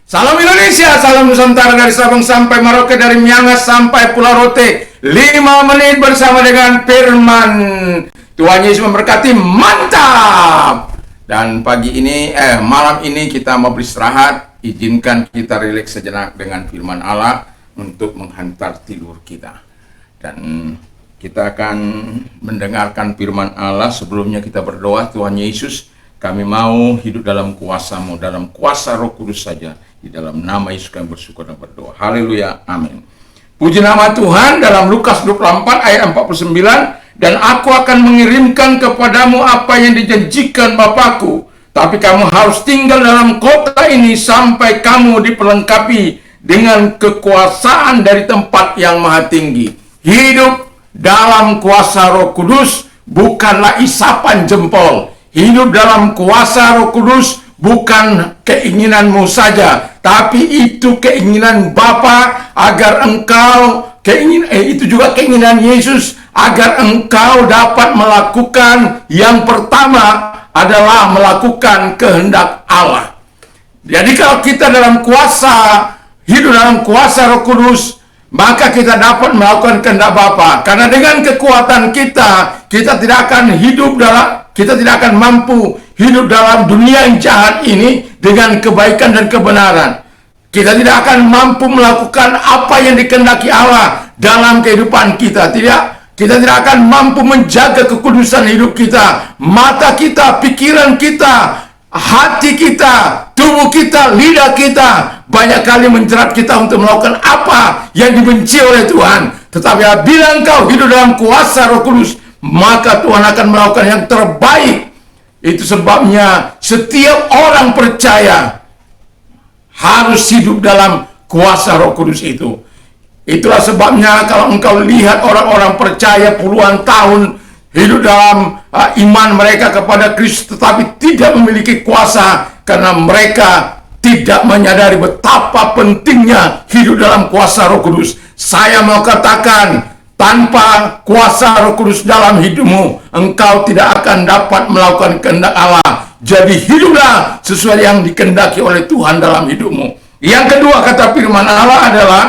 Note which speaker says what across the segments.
Speaker 1: Salam Indonesia, salam Nusantara dari Sabang sampai Merauke, dari Miangas sampai Pulau Rote. 5 menit bersama dengan firman. Tuhan Yesus memberkati, mantap. Dan malam ini kita mau beristirahat. Izinkan kita rileks sejenak dengan firman Allah untuk menghantar tidur kita. Dan kita akan mendengarkan firman Allah. Sebelumnya kita berdoa. Tuhan Yesus, kami mau hidup dalam kuasa-Mu, dalam kuasa Roh Kudus saja. Di dalam nama Yesus kami bersyukur dan berdoa. Haleluya, amin. Puji nama Tuhan. Dalam Lukas 24 ayat 49, dan aku akan mengirimkan kepadamu apa yang dijanjikan Bapakku, tapi kamu harus tinggal dalam kota ini sampai kamu diperlengkapi dengan kekuasaan dari tempat yang maha tinggi. Hidup dalam kuasa Roh Kudus bukanlah isapan jempol. Hidup dalam kuasa Roh Kudus bukan keinginanmu saja, tapi itu keinginan Bapa agar engkau itu juga keinginan Yesus agar engkau dapat melakukan yang pertama adalah melakukan kehendak Allah. Jadi kalau kita hidup dalam kuasa Roh Kudus, maka kita dapat melakukan kehendak Bapa. Karena dengan kekuatan kita tidak akan mampu hidup dalam dunia yang jahat ini dengan kebaikan dan kebenaran. Kita tidak akan mampu melakukan apa yang dikehendaki Allah dalam kehidupan kita. Kita tidak akan mampu menjaga kekudusan hidup kita. Mata kita, pikiran kita, hati kita, tubuh kita, lidah kita banyak kali menjerat kita untuk melakukan apa yang dibenci oleh Tuhan. Tetapi apabila engkau hidup dalam kuasa Roh Kudus, maka Tuhan akan melakukan yang terbaik. Itu sebabnya setiap orang percaya harus hidup dalam kuasa Roh Kudus itu. Itulah sebabnya kalau engkau lihat orang-orang percaya puluhan tahun hidup dalam iman mereka kepada Kristus, tetapi tidak memiliki kuasa karena mereka tidak menyadari betapa pentingnya hidup dalam kuasa Roh Kudus. Saya mau katakan, tanpa kuasa Roh Kudus dalam hidupmu, engkau tidak akan dapat melakukan kehendak Allah. Jadi hiduplah sesuai yang dikehendaki oleh Tuhan dalam hidupmu. Yang kedua, kata firman Allah adalah,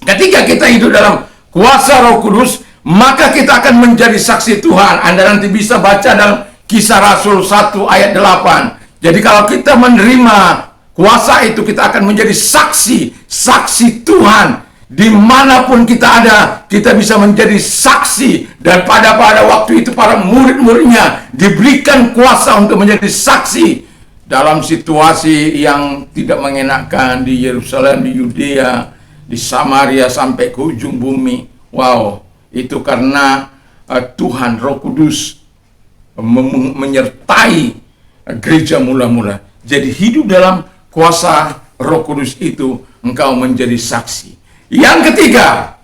Speaker 1: ketika kita hidup dalam kuasa Roh Kudus, maka kita akan menjadi saksi Tuhan. Anda nanti bisa baca dalam Kisah Rasul 1 ayat 8. Jadi kalau kita menerima kuasa itu, kita akan menjadi saksi Tuhan. Dimanapun kita ada, kita bisa menjadi saksi. Dan pada waktu itu para murid-muridnya diberikan kuasa untuk menjadi saksi dalam situasi yang tidak mengenakan di Yerusalem, di Yudea, di Samaria, sampai ke ujung bumi. Wow, itu karena Tuhan Roh Kudus menyertai gereja mula-mula. Jadi hidup dalam kuasa Roh Kudus itu, engkau menjadi saksi. Yang ketiga,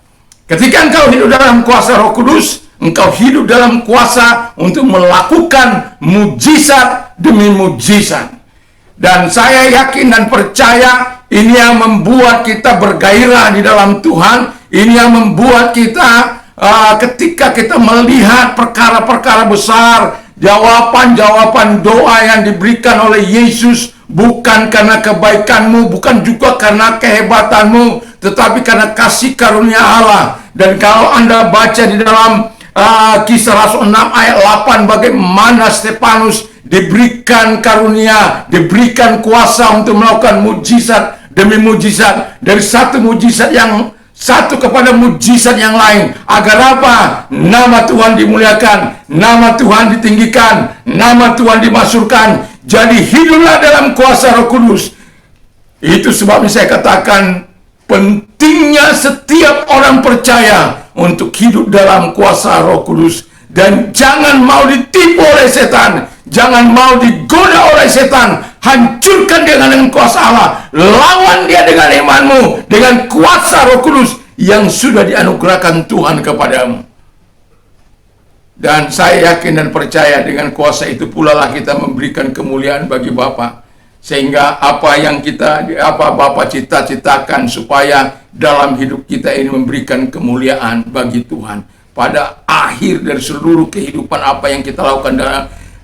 Speaker 1: ketika engkau hidup dalam kuasa Roh Kudus, engkau hidup dalam kuasa untuk melakukan mujizat demi mujizat. Dan saya yakin dan percaya ini yang membuat kita bergairah di dalam Tuhan. Ini yang membuat kita ketika kita melihat perkara-perkara besar, jawaban-jawaban doa yang diberikan oleh Yesus, bukan karena kebaikanmu, bukan juga karena kehebatanmu, tetapi karena kasih karunia Allah. Dan kalau Anda baca di dalam Kisah Rasul 6 ayat 8, bagaimana Stefanus diberikan karunia, diberikan kuasa untuk melakukan mujizat demi mujizat, dari satu mujizat yang satu kepada mujizat yang lain. Agar apa? Nama Tuhan dimuliakan, nama Tuhan ditinggikan, nama Tuhan dimasyhurkan. Jadi hiduplah dalam kuasa Roh Kudus. Itu sebabnya saya katakan pentingnya setiap orang percaya untuk hidup dalam kuasa Roh Kudus. Dan jangan mau ditipu oleh setan, jangan mau digoda oleh setan. Hancurkan dengan kuasa Allah. Lawan dia dengan imanmu, dengan kuasa Roh Kudus yang sudah dianugerahkan Tuhan kepadamu. Dan saya yakin dan percaya dengan kuasa itu pula lah kita memberikan kemuliaan bagi Bapa. Sehingga apa yang Bapa cita-citakan supaya dalam hidup kita ini memberikan kemuliaan bagi Tuhan. Pada akhir dari seluruh kehidupan apa yang kita lakukan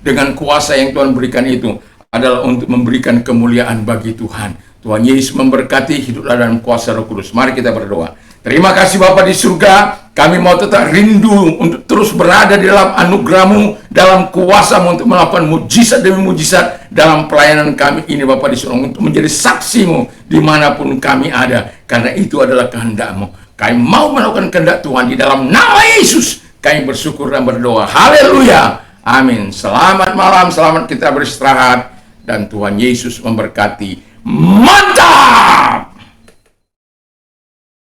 Speaker 1: dengan kuasa yang Tuhan berikan itu adalah untuk memberikan kemuliaan bagi Tuhan. Tuhan Yesus memberkati, hiduplah dalam kuasa Roh Kudus. Mari kita berdoa. Terima kasih Bapa di surga, kami mau tetap rindu untuk terus berada di dalam anugerah-Mu, dalam kuasa-Mu untuk melakukan mujizat demi mujizat dalam pelayanan kami ini Bapa di surga, untuk menjadi saksi-Mu dimanapun kami ada, karena itu adalah kehendak-Mu. Kami mau melakukan kehendak Tuhan di dalam nama Yesus. Kami bersyukur dan berdoa. Haleluya. Amin. Selamat malam, selamat kita beristirahat, dan Tuhan Yesus memberkati. Mantap!